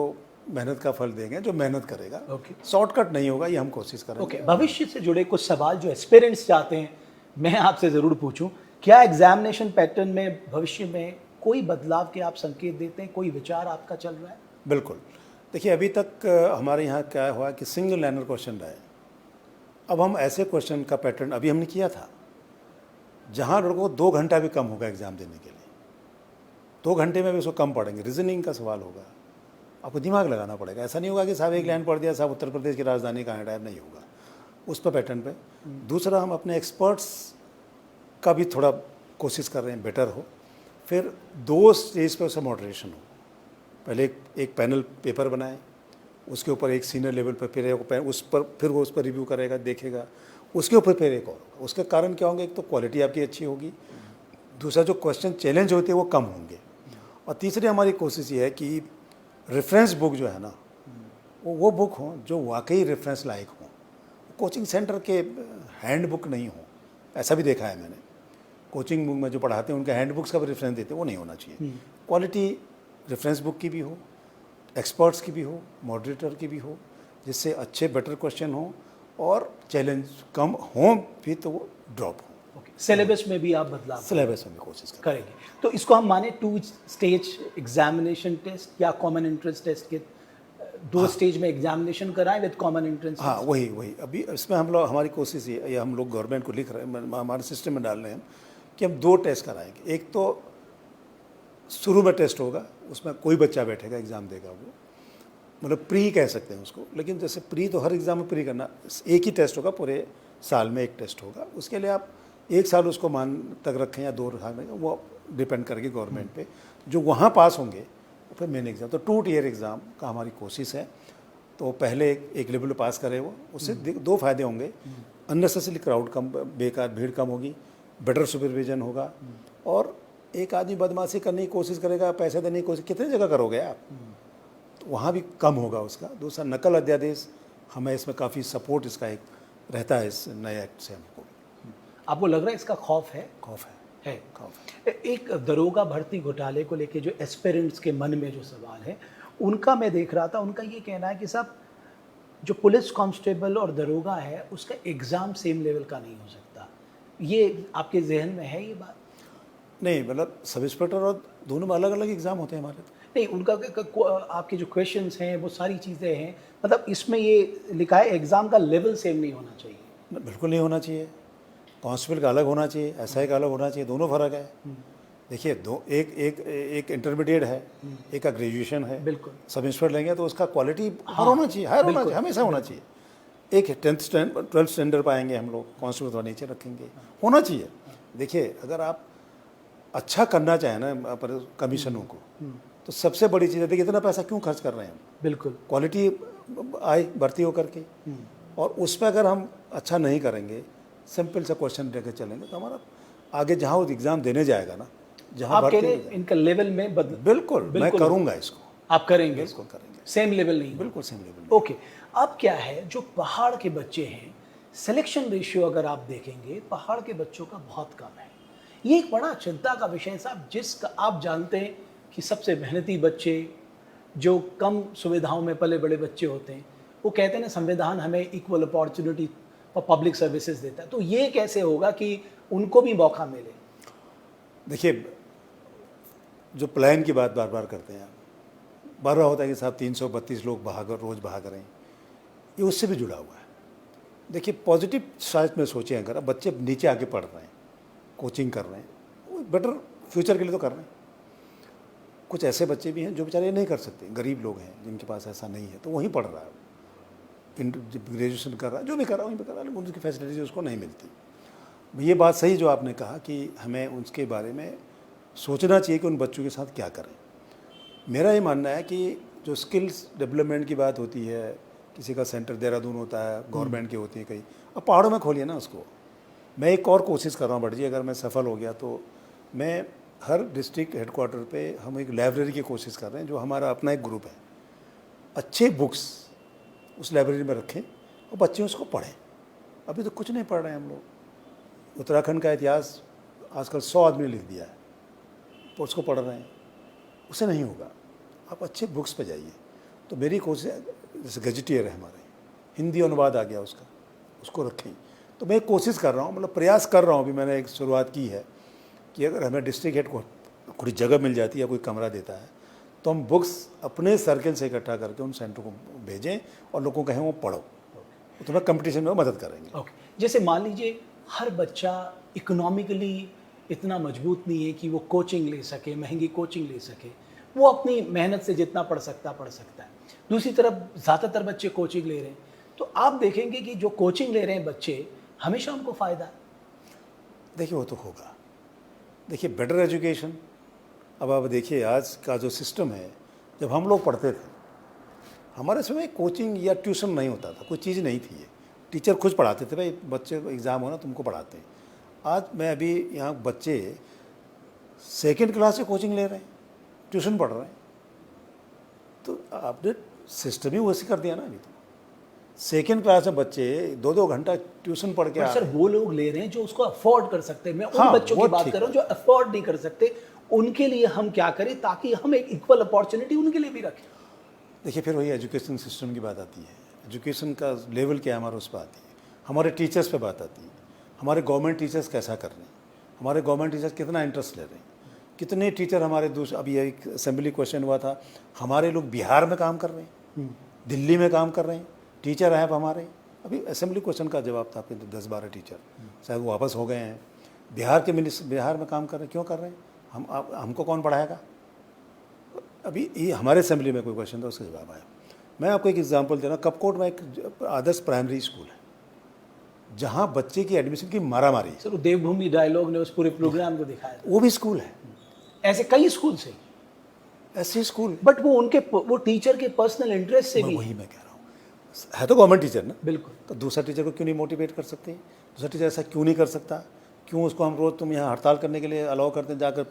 मेहनत का फल देंगे जो मेहनत करेगा। शॉर्टकट नहीं होगा, ये हम कोशिश करेंगे। भविष्य से जुड़े कुछ सवाल जो एस्पिरेंट्स चाहते हैं मैं आपसे ज़रूर पूछूं, क्या एग्जामिनेशन पैटर्न में भविष्य में कोई बदलाव के आप संकेत देते हैं, कोई विचार आपका चल रहा है? बिल्कुल। देखिए, अभी तक हमारे यहाँ क्या हुआ कि सिंगल लाइनर क्वेश्चन रहे। अब हम ऐसे क्वेश्चन का पैटर्न अभी हमने किया था जहाँ लोगों को 2 घंटा भी कम होगा एग्ज़ाम देने के लिए, 2 घंटे में भी उसको कम पढ़ेंगे। रीजनिंग का सवाल होगा, आपको दिमाग लगाना पड़ेगा। ऐसा नहीं होगा कि साहब एक लाइन पढ़ दिया, साहब उत्तर प्रदेश की राजधानी कहाँ है, टाइप नहीं होगा उस पर पैटर्न पे। दूसरा, हम अपने एक्सपर्ट्स का भी थोड़ा कोशिश कर रहे हैं बेटर हो। फिर 2 स्टेज पर उसका मॉडरेशन हो। पहले एक पैनल पेपर बनाए, उसके ऊपर एक सीनियर लेवल पर फिर वो उस पर रिव्यू करेगा, देखेगा, उसके ऊपर फिर एक और। उसके कारण क्या होंगे, एक तो क्वालिटी आपकी अच्छी होगी, दूसरा जो क्वेश्चन चैलेंज होते हैं वो कम होंगे, और तीसरी हमारी कोशिश ये है कि रेफरेंस बुक जो है ना, वो बुक हो जो वाकई रेफरेंस लायक हो। कोचिंग सेंटर के हैंड बुक नहीं हो, ऐसा भी देखा है मैंने। कोचिंग बुक में जो पढ़ाते हैं उनके हैंड बुक्स का भी रेफरेंस देते हैं, वो नहीं होना चाहिए। क्वालिटी रेफरेंस बुक की भी हो, एक्सपर्ट्स की भी हो, मॉडरेटर की भी हो, जिससे अच्छे बेटर क्वेश्चन हो और चैलेंज कम हो, फिर तो वो ड्रॉप हो। सिलेबस में भी आप बदलाव सिलेबस में भी कोशिश करेंगे। तो इसको हम माने 2 स्टेज एग्जामिनेशन टेस्ट या कॉमन एंट्रेंस टेस्ट के 2 स्टेज में एग्जामिनेशन कराएं विद कॉमन एंट्रेंस। हाँ, वही अभी इसमें हम लोग, हमारी कोशिश ये हम लोग गवर्नमेंट को लिख रहे हैं, हमारे सिस्टम में डाल रहे हैं कि हम 2 टेस्ट कराएंगे। एक तो शुरू में टेस्ट होगा, उसमें कोई बच्चा बैठेगा एग्ज़ाम देगा, वो मतलब प्री कह सकते हैं उसको। लेकिन जैसे प्री तो हर एग्ज़ाम में प्री करना, एक ही टेस्ट होगा, पूरे साल में एक टेस्ट होगा। उसके लिए आप 1 साल उसको मान तक रखें या 2 साल में, वो डिपेंड करेगी गवर्नमेंट पे। जो वहाँ पास होंगे फिर मेन एग्ज़ाम, तो 2 टियर एग्ज़ाम का हमारी कोशिश है। तो पहले एक लेवल पास करे वो, उससे 2 फायदे होंगे। अननेसेसरी क्राउड कम, बेकार भीड़ कम होगी, बेटर सुपरविजन होगा, और एक आदमी बदमाशी करने की कोशिश करेगा, पैसे देने की कोशिश कितने जगह करोगे आप, तो वहाँ भी कम होगा उसका। दूसरा, नकल अध्यादेश, हमें इसमें काफ़ी सपोर्ट इसका एक रहता है इस नए एक्ट से हमको। आपको लग रहा है इसका खौफ है? खौफ है। एक दरोगा भर्ती घोटाले को लेके जो एस्पिरेंट्स के मन में जो सवाल है, उनका मैं देख रहा था, उनका ये कहना है कि साहब जो पुलिस कांस्टेबल और दरोगा है उसका एग्ज़ाम सेम लेवल का नहीं हो सकता। ये आपके जहन में है ये बात? नहीं, मतलब सब इंस्पेक्टर और दोनों में अलग अलग एग्ज़ाम होते हैं हमारे। नहीं, उनका आपके जो क्वेश्चंस हैं वो सारी चीज़ें हैं, मतलब इसमें ये लिखा है एग्ज़ाम का लेवल सेम नहीं होना चाहिए। बिल्कुल नहीं होना चाहिए। कांस्टेबल का अलग होना चाहिए, एसआई का अलग होना चाहिए, दोनों फ़र्क है। देखिए, एक इंटरमीडिएट है, एक का ग्रेजुएशन है। बिल्कुल। सब इंस्पेक्टर लेंगे तो उसका क्वालिटी हायर होना चाहिए, हायर होना चाहिए, हमेशा होना चाहिए। एक 12th स्टैंडर्ड पाएंगे हम लोग, कांस्टेबल थोड़ा नीचे रखेंगे, होना चाहिए। देखिए अगर आप अच्छा करना चाहें ना पर कमीशनों को, तो सबसे बड़ी चीज़ है, देखिए इतना पैसा क्यों खर्च कर रहे हैं हम, बिल्कुल क्वालिटी आए भर्ती होकर के, और उस पर अगर हम अच्छा नहीं करेंगे, सिंपल सा क्वेश्चन लेकर चलेंगे, तो हमारा आगे जहाँ वो एग्ज़ाम देने जाएगा ना, जहाँ आप कह भर्ती रहे हैं इनका लेवल में बदल, बिल्कुल मैं करूँगा इसको, आप करेंगे, बिल्कुल करेंगे, सेम लेवल नहीं, बिल्कुल सेम लेवल। ओके। अब क्या है, जो पहाड़ के बच्चे हैं, सिलेक्शन रेशियो अगर आप देखेंगे पहाड़ के बच्चों का बहुत कम है। ये एक बड़ा चिंता का विषय है साहब, आप जानते हैं कि सबसे मेहनती बच्चे, जो कम सुविधाओं में पले बड़े बच्चे होते हैं, वो कहते हैं ना संविधान हमें इक्वल अपॉर्चुनिटी और पब्लिक सर्विसेज देता है, तो ये कैसे होगा कि उनको भी मौका मिले? देखिए जो प्लान की बात बार बार करते हैं, बार बार होता है कि साहब 332 लोग रोज़ भाग रहे हैं, ये उससे भी जुड़ा हुआ है। देखिए पॉजिटिव साइड में सोचें, अगर अब बच्चे नीचे आके पढ़ रहे हैं, कोचिंग कर रहे हैं, वो बेटर फ्यूचर के लिए तो कर रहे हैं। कुछ ऐसे बच्चे भी हैं जो बेचारे नहीं कर सकते, गरीब लोग हैं जिनके पास ऐसा नहीं है, तो वहीं पढ़ रहा है, ग्रेजुएशन कर रहा है, जो भी कर रहा है वहीं पर कर रहा है, लेकिन उसकी फैसिलिटीज उसको नहीं मिलती। ये बात सही जो आपने कहा कि हमें उसके बारे में सोचना चाहिए कि उन बच्चों के साथ क्या करें। मेरा ये मानना है कि जो स्किल्स डेवलपमेंट की बात होती है, किसी का सेंटर देहरादून होता है, गवर्नमेंट की होती है कहीं, अब पहाड़ों में खोलिए ना उसको। मैं एक और कोशिश कर रहा हूँ भट्ट जी, अगर मैं सफल हो गया तो मैं हर डिस्ट्रिक्ट हेडक्वार्टर पे हम एक लाइब्रेरी की कोशिश कर रहे हैं, जो हमारा अपना एक ग्रुप है, अच्छे बुक्स उस लाइब्रेरी में रखें और बच्चे उसको पढ़ें। अभी तो कुछ नहीं पढ़ रहे हैं हम लोग। उत्तराखंड का इतिहास आजकल 100 आदमी ने लिख दिया है, तो उसको पढ़ रहे हैं, उससे नहीं होगा। आप अच्छे बुक्स पे जाइए। तो मेरी कोशिश, जैसे गजेटियर है हमारे, हिंदी अनुवाद आ गया उसका, उसको रखें। तो मैं कोशिश कर रहा हूँ, मतलब प्रयास कर रहा हूँ, अभी मैंने एक शुरुआत की है कि अगर हमें डिस्ट्रिक्ट हेड को थोड़ी जगह मिल जाती है या कोई कमरा देता है, तो हम बुक्स अपने सर्कल से इकट्ठा करके उन सेंटर को भेजें और लोगों को कहें वो पढ़ो, तो मैं कंपटीशन में मदद करेंगे। ओके। जैसे मान लीजिए हर बच्चा इकोनॉमिकली इतना मजबूत नहीं है कि वो कोचिंग ले सके, महंगी कोचिंग ले सके, वो अपनी मेहनत से जितना पढ़ सकता है। दूसरी तरफ ज़्यादातर बच्चे कोचिंग ले रहे हैं, तो आप देखेंगे कि जो कोचिंग ले रहे हैं बच्चे, हमेशा उनको फ़ायदा है। देखिए वो तो होगा। देखिए बेटर एजुकेशन, अब आप देखिए आज का जो सिस्टम है, जब हम लोग पढ़ते थे हमारे समय कोचिंग या ट्यूशन नहीं होता था, कोई चीज़ नहीं थी, ये टीचर खुद पढ़ाते थे, भाई बच्चे एग्ज़ाम हो ना तुमको पढ़ाते हैं। आज मैं अभी यहाँ बच्चे 2nd क्लास से कोचिंग ले रहे हैं, ट्यूशन पढ़ रहे हैं, तो आपने सिस्टम ही वैसे कर दिया ना। अभी तो 2nd क्लास में बच्चे 2-2 घंटा ट्यूशन पढ़ के आ सर रहे हैं। वो लोग ले रहे हैं जो उसको अफोर्ड कर सकते हैं। मैं उन हाँ, बच्चों वो की बात ठीक कर रहा हूँ जो अफोर्ड नहीं कर सकते, उनके लिए हम क्या करें ताकि हम एक इक्वल अपॉर्चुनिटी उनके लिए भी रखें। देखिए फिर वही एजुकेशन सिस्टम की बात आती है, एजुकेशन का लेवल क्या है हमारा, उस पर आती है, हमारे टीचर्स पे बात आती है, हमारे गवर्नमेंट टीचर्स कैसा कर रहे हैं, हमारे गवर्नमेंट टीचर्स कितना इंटरेस्ट ले रहे हैं, कितने टीचर हमारे अभी एक असेंबली क्वेश्चन हुआ था, हमारे लोग बिहार में काम कर रहे हैं, दिल्ली में काम कर रहे हैं, टीचर हैं अब हमारे। अभी असेंबली क्वेश्चन का जवाब था आपके 10-12 टीचर, शायद वो वापस हो गए हैं, बिहार में काम कर रहे हैं। क्यों कर रहे हैं? हमको कौन पढ़ाएगा? अभी ये हमारे असेंबली में कोई क्वेश्चन था, उसका जवाब आया। मैं आपको एक एग्जांपल दे रहा हूँ, कपकोट में एक आदर्श प्राइमरी स्कूल है जहाँ बच्चे की एडमिशन की मारामारी। सर वो देवभूमि डायलॉग ने उस पूरे प्रोग्राम को दिखाया था। वो भी स्कूल है, ऐसे कई स्कूल से, ऐसे स्कूल, बट वो टीचर के पर्सनल इंटरेस्ट से भी। वही मैं कह रहा हूँ, है तो गवर्नमेंट टीचर ना, बिल्कुल। तो दूसरा टीचर को क्यों नहीं मोटिवेट कर सकते? दूसरा टीचर ऐसा क्यों नहीं कर सकता? क्यों उसको हम रोज़ तुम यहाँ हड़ताल करने के लिए अलाउ करते हैं, जाकर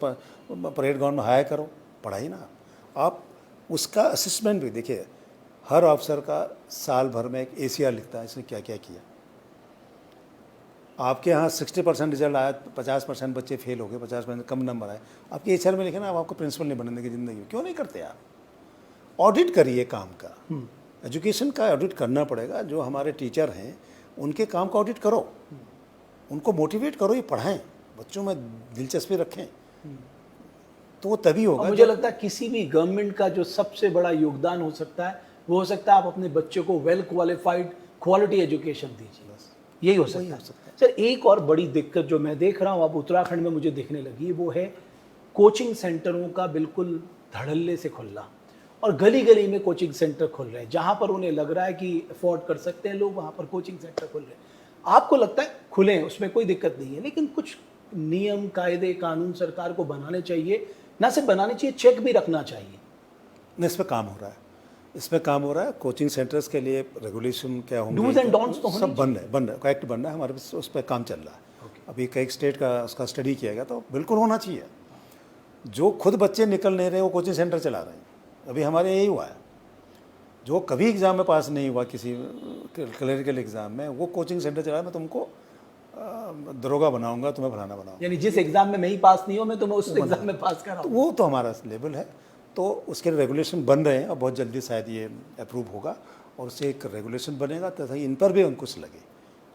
परेड ग्राउंड में हायर करो, पढ़ाई ना आप। उसका असेसमेंट भी देखिए, हर ऑफिसर का साल भर में एक ACR लिखता है, इसने क्या क्या किया। आपके यहाँ 60% रिजल्ट आया, 50% बच्चे फेल हो गए, 50% कम नंबर आए, आपके HR में लिखे ना, आप आपको प्रिंसिपल नहीं बनने की ज़िंदगी में, क्यों नहीं करते आप? ऑडिट करिए काम का, एजुकेशन का ऑडिट करना पड़ेगा। जो हमारे टीचर हैं उनके काम का ऑडिट करो, उनको मोटिवेट करो, ये पढ़ाएं, बच्चों में दिलचस्पी रखें, तो वो तभी होगा। मुझे लगता है किसी भी गवर्नमेंट का जो सबसे बड़ा योगदान हो सकता है वो हो सकता है आप अपने बच्चों को वेल क्वालिफाइड क्वालिटी एजुकेशन दीजिए, बस यही हो सकता है। सर एक और बड़ी दिक्कत जो मैं देख रहा हूँ अब उत्तराखंड में मुझे दिखने लगी, वो है कोचिंग सेंटरों का बिल्कुल धड़ल्ले से खुलना और गली गली में कोचिंग सेंटर खुल रहे हैं, जहां पर उन्हें लग रहा है कि अफोर्ड कर सकते हैं लोग, वहां पर कोचिंग सेंटर खुल रहे हैं। आपको लगता है खुले, उसमें कोई दिक्कत नहीं है, लेकिन कुछ नियम कायदे कानून सरकार को बनाने चाहिए, ना सिर्फ बनाने चाहिए, चेक भी रखना चाहिए। नहीं, इस पर काम हो रहा है, इस पर काम हो रहा है। कोचिंग सेंटर्स के लिए रेगुलेशन क्या होंगे, डूज एंड डोंट्स तो होने सब बन रहा है, एक्ट बन रहा है हमारे पास, उस पर काम चल रहा है। अभी कई स्टेट का उसका स्टडी किया गया, तो बिल्कुल होना चाहिए। जो खुद बच्चे निकल नहीं रहे वो कोचिंग सेंटर चला रहे हैं। अभी हमारे यही हुआ है, जो कभी एग्ज़ाम में पास नहीं हुआ किसी क्लरिकल एग्ज़ाम में, वो कोचिंग सेंटर चला रहा है, मैं तुमको दरोगा बनाऊंगा, तुम्हें फलाना बनाऊंगा। यानी जिस एग्जाम में मैं ही पास नहीं हो, मैं तुम्हें उस एग्जाम में पास तो कराऊं। वो तो हमारा लेवल है, तो उसके रेगुलेशन बन रहे हैं और बहुत जल्दी शायद ये अप्रूव होगा और उससे एक रेगुलेशन बनेगा, तथा इन पर भी अंकुश लगे।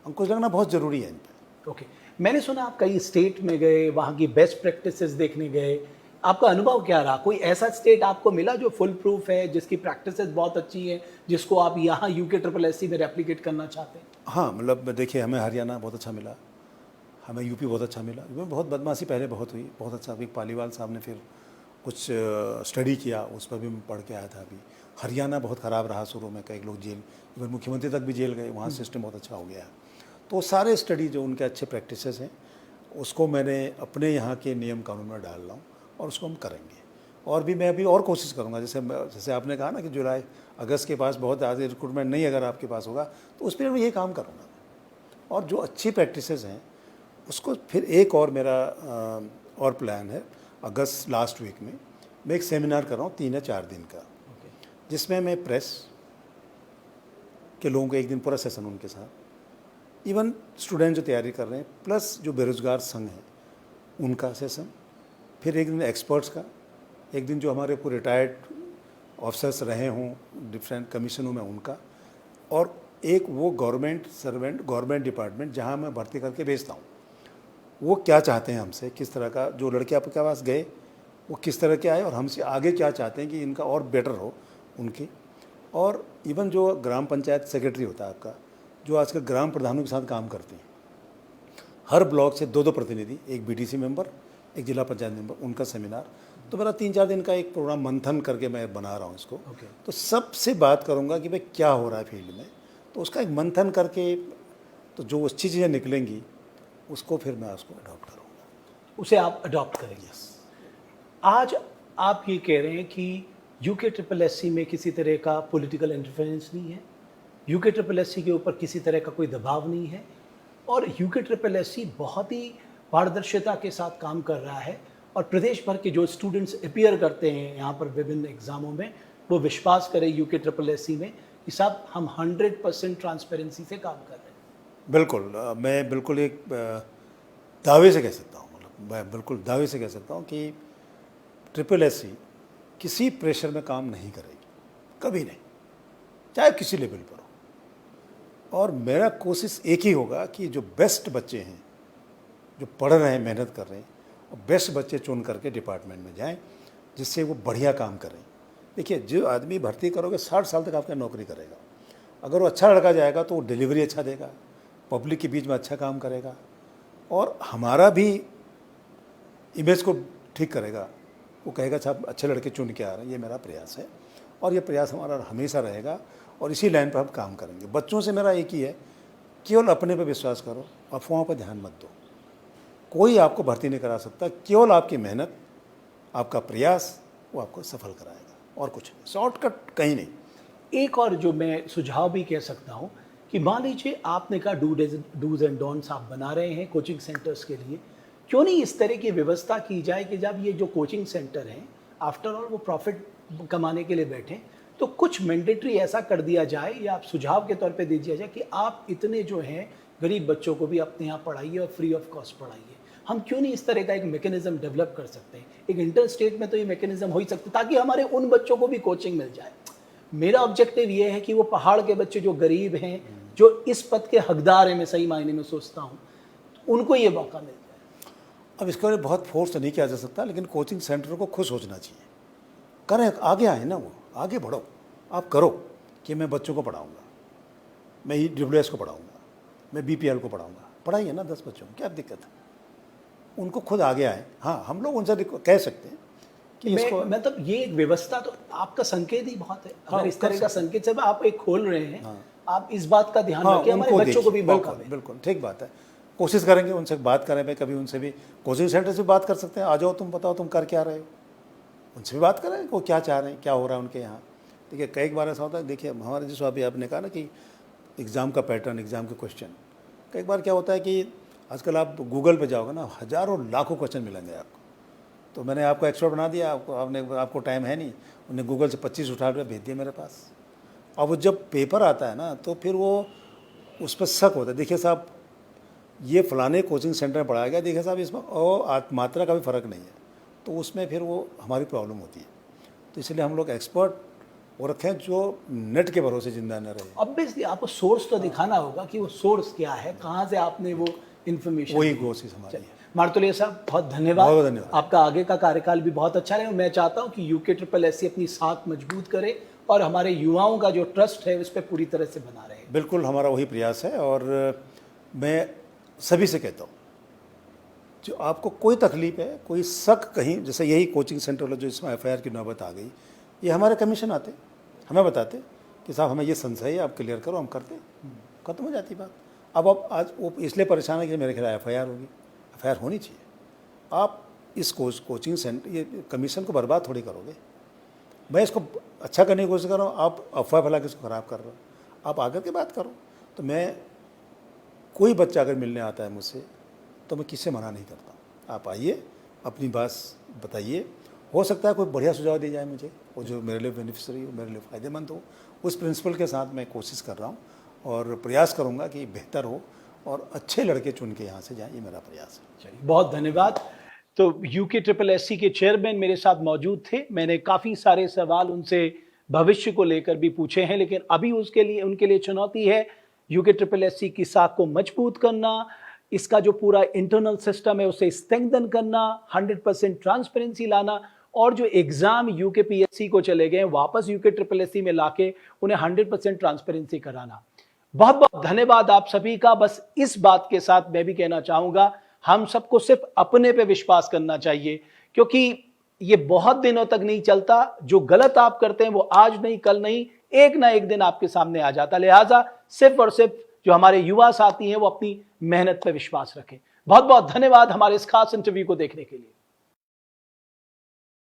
अंकुश लगना बहुत ज़रूरी है इन पर। ओके, मैंने सुना आप कई स्टेट में गए, वहाँ की बेस्ट प्रैक्टिसेस देखने गए, आपका अनुभव क्या रहा? कोई ऐसा स्टेट आपको मिला जो फुल प्रूफ है, जिसकी प्रैक्टिसेस बहुत अच्छी है, जिसको आप यहाँ UKSSC में रेप्लिकेट करना चाहते हैं? हाँ, मतलब देखिए, हमें हरियाणा बहुत अच्छा मिला, हमें यूपी बहुत अच्छा मिला। यूपी में बहुत बदमाशी पहले बहुत हुई, बहुत अच्छा। अभी पालीवाल साहब ने फिर कुछ स्टडी किया, उस पर भी मैं पढ़ के आया था। अभी हरियाणा बहुत ख़राब रहा शुरू में, कई लोग जेल, इवन मुख्यमंत्री तक भी जेल गए, वहाँ सिस्टम बहुत अच्छा हो गया है। तो सारे स्टडी जो उनके अच्छे प्रैक्टिसेस हैं, उसको मैंने अपने यहाँ के नियम कानून में डाल रहा हूँ और उसको हम करेंगे। और भी मैं अभी और कोशिश करूँगा, जैसे आपने कहा ना कि जुलाई अगस्त के पास बहुत ज़्यादा रिक्रूटमेंट नहीं अगर आपके पास होगा, तो उस पर मैं ये काम करूँगा। और जो अच्छी प्रैक्टिसेस हैं उसको फिर एक और मेरा और प्लान है, अगस्त लास्ट वीक में मैं एक सेमिनार कर रहा हूँ 3 या 4 दिन का, जिसमें मैं प्रेस के लोगों को एक दिन पूरा सेशन उनके साथ, इवन स्टूडेंट जो तैयारी कर रहे हैं, प्लस जो बेरोजगार संघ हैं उनका सेशन, फिर एक दिन एक्सपर्ट्स का, एक दिन जो हमारे को रिटायर्ड ऑफिसर्स रहे हों डिफरेंट कमीशनों में उनका, और एक वो गवर्नमेंट सर्वेंट, गवर्नमेंट डिपार्टमेंट जहाँ मैं भर्ती करके भेजता हूँ, वो क्या चाहते हैं हमसे, किस तरह का, जो लड़के आपके पास गए वो किस तरह के आए और हमसे आगे क्या चाहते हैं कि इनका और बेटर हो उनकी। और इवन जो ग्राम पंचायत सेक्रेटरी होता है आपका, जो आजकल ग्राम प्रधानों के साथ काम करते हैं, हर ब्लॉक से 2-2 प्रतिनिधि, एक BDC मेंबर, एक जिला पंचायत मेंबर, उनका सेमिनार। तो मेरा 3-4 दिन का एक प्रोग्राम मंथन करके मैं बना रहा हूँ इसको। तो सबसे बात करूँगा कि भाई क्या हो रहा है फील्ड में, तो उसका एक मंथन करके, तो जो अच्छी चीज़ें निकलेंगी उसको फिर मैं उसको अडॉप्ट करूँगा, उसे आप अडॉप्ट करेंगे। आज आप ये कह रहे हैं कि UKSSC में किसी तरह का पॉलिटिकल इंटरफेरेंस नहीं है, UKSSC के ऊपर किसी तरह का कोई दबाव नहीं है, और UKSSC बहुत ही पारदर्शिता के साथ काम कर रहा है, और प्रदेश भर के जो स्टूडेंट्स अपीयर करते हैं यहाँ पर विभिन्न एग्जामों में, वो विश्वास करें UKSSC में कि साहब हम 100% ट्रांसपेरेंसी से काम कर रहे हैं। बिल्कुल। मैं बिल्कुल एक दावे से कह सकता हूँ, मतलब मैं बिल्कुल दावे से कह सकता हूँ कि SSC किसी प्रेशर में काम नहीं करेगी, कभी नहीं, चाहे किसी लेवल पर हो। और मेरा कोशिश एक ही होगा कि जो बेस्ट बच्चे हैं, जो पढ़ रहे हैं, मेहनत कर रहे हैं, और बेस्ट बच्चे चुन करके डिपार्टमेंट में जाएं, जिससे वो बढ़िया काम करें। देखिए, जो आदमी भर्ती करोगे 60 साल तक आपका नौकरी करेगा, अगर वो अच्छा लड़का जाएगा तो वो डिलीवरी अच्छा देगा, पब्लिक के बीच में अच्छा काम करेगा, और हमारा भी इमेज को ठीक करेगा। वो कहेगा अच्छा, अच्छे लड़के चुन के आ रहे हैं, ये मेरा प्रयास है, और ये प्रयास हमारा हमेशा रहेगा, और इसी लाइन पर हम काम करेंगे। बच्चों से मेरा एक ही है, केवल अपने पर विश्वास करो, अफवाहों पर ध्यान मत दो। कोई आपको भर्ती नहीं करा सकता, केवल आपकी मेहनत, आपका प्रयास, वो आपको सफल कराएगा, और कुछ नहीं, शॉर्टकट कहीं नहीं। एक और जो मैं सुझाव भी कह सकता हूँ कि मान लीजिए आपने कहा डूज एंड डोंट्स आप बना रहे हैं कोचिंग सेंटर्स के लिए, क्यों नहीं इस तरह की व्यवस्था की जाए कि जब ये जो कोचिंग सेंटर हैं, आफ्टर ऑल वो प्रॉफिट कमाने के लिए बैठे, तो कुछ मैंडेटरी ऐसा कर दिया जाए, या आप सुझाव के तौर पे दे दिया जाए कि आप इतने जो हैं गरीब बच्चों को भी अपने यहाँ पढ़ाइए और फ्री ऑफ कॉस्ट पढ़ाइए। हम क्यों नहीं इस तरह का एक मैकेनिज्म डेवलप कर सकते हैं? एक इंटर स्टेट में तो ये मैकेनिज्म हो ही सकता है, ताकि हमारे उन बच्चों को भी कोचिंग मिल जाए। मेरा ऑब्जेक्टिव ये है कि वो पहाड़ के बच्चे जो गरीब हैं, जो इस पद के हकदार हैं, मैं सही मायने में सोचता हूँ, उनको ये मौका मिल जाए। अब इसके लिए बहुत फोर्स तो नहीं किया जा सकता, लेकिन कोचिंग सेंटर को खुद सोचना चाहिए, करें, आगे आए ना, वो आगे बढ़ो, आप करो कि मैं बच्चों को पढ़ाऊँगा, मैं EWS को पढ़ाऊँगा, मैं BPL को पढ़ाऊँगा, पढ़ाइए ना 10 बच्चों को, क्या दिक्कत है? उनको खुद आगे आए। हाँ, हम लोग उनसे कह सकते हैं कि इसको मतलब ये एक व्यवस्था तो आपका संकेत ही बहुत है। हाँ, अगर इस तरह का संकेत जब आप एक खोल रहे हैं, हाँ। आप इस बात का ध्यान हाँ, रखिए हमारे उनको बच्चों को भी देखिए, मौका बिल्कुल दें। बिल्कुल ठीक बात है। कोशिश करेंगे उनसे बात करें भाई, कभी उनसे भी कोचिंग सेंटर से बात कर सकते हैं, आ जाओ तुम बताओ तुम कर क्या रहे हो, उनसे भी बात करें वो क्या चाह रहे हैं, क्या हो रहा है उनके यहाँ। देखिए कई बार ऐसा होता है, देखिए हमारे जैसे अभी आपने कहा ना कि एग्ज़ाम का पैटर्न, एग्ज़ाम के क्वेश्चन, कई बार क्या होता है कि आजकल आप गूगल पे जाओगे ना, हज़ारों लाखों क्वेश्चन मिलेंगे आपको। तो मैंने आपको एक्सपर्ट बना दिया, आपको टाइम है नहीं, उन्हें गूगल से 25 उठा कर भेज दिया मेरे पास। अब वो जब पेपर आता है ना तो फिर वो उस पर शक होता है, देखिए साहब ये फ़लाने कोचिंग सेंटर में पढ़ाया गया, देखिए साहब इसमें मात्रा का भी फ़र्क नहीं है, तो उसमें फिर वो हमारी प्रॉब्लम होती है। तो इसलिए हम लोग एक्सपर्ट वो रखें जो नेट के भरोसे जिंदा न रहे। ऑब्वियसली आपको सोर्स तो दिखाना होगा कि वो सोर्स क्या है, कहाँ से आपने वो इन्फॉर्मेशन। वही कोशिश हमारी है। मार्तोलिया साहब बहुत धन्यवाद। बहुत धन्यवाद। आपका आगे का कार्यकाल भी बहुत अच्छा रहे और मैं चाहता हूँ कि UKSSC अपनी साख मजबूत करे और हमारे युवाओं का जो ट्रस्ट है उस पर पूरी तरह से बना रहे। बिल्कुल हमारा वही प्रयास है। और मैं सभी से कहता हूँ जो आपको कोई तकलीफ है, कोई शक कहीं, जैसे यही कोचिंग सेंटर वाला जो इसमें FIR की नौबत आ गई, ये हमारे कमीशन आते हमें बताते कि साहब हमें ये संशय है, आप क्लियर करो, हम करते, खत्म हो जाती बात। अब आज वो इसलिए परेशान है कि मेरे ख्याल FIR होगी, FIR होनी चाहिए। आप इस कोचिंग सेंटर ये कमीशन को बर्बाद थोड़ी करोगे, मैं इसको अच्छा करने की कोशिश कर रहा हूँ, आप अफवाह फैला के इसको ख़राब कर रहे हो। आप आकर के बात करो। तो मैं कोई बच्चा अगर मिलने आता है मुझसे तो मैं किससे मना नहीं करता, आप आइए अपनी बात बताइए, हो सकता है कोई बढ़िया सुझाव दिया जाए मुझे, वो जो मेरे लिए बेनिफिशियरी हो, मेरे लिए फ़ायदेमंद हो। उस प्रिंसिपल के साथ मैं कोशिश कर रहा हूँ और प्रयास करूँगा कि बेहतर हो और अच्छे लड़के चुन के यहाँ से जाएँ, ये मेरा प्रयास है। चलिए बहुत धन्यवाद। तो UKSSC के चेयरमैन मेरे साथ मौजूद थे। मैंने काफ़ी सारे सवाल उनसे भविष्य को लेकर भी पूछे हैं, लेकिन अभी उनके लिए चुनौती है UKSSC की साख को मजबूत करना, इसका जो पूरा इंटरनल सिस्टम है उसे स्ट्रेंथन करना, 100% ट्रांसपेरेंसी लाना और जो एग्जाम UKPSC को चले गए वापस UKSSC में लाके उन्हें 100% ट्रांसपेरेंसी कराना। बहुत बहुत धन्यवाद आप सभी का। बस इस बात के साथ मैं भी कहना चाहूंगा, हम सबको सिर्फ अपने पे विश्वास करना चाहिए, क्योंकि ये बहुत दिनों तक नहीं चलता। जो गलत आप करते हैं वो आज नहीं कल नहीं, एक ना एक दिन आपके सामने आ जाता। लिहाजा सिर्फ और सिर्फ जो हमारे युवा साथी हैं वो अपनी मेहनत पे विश्वास रखें। बहुत बहुत धन्यवाद हमारे इस खास इंटरव्यू को देखने के लिए।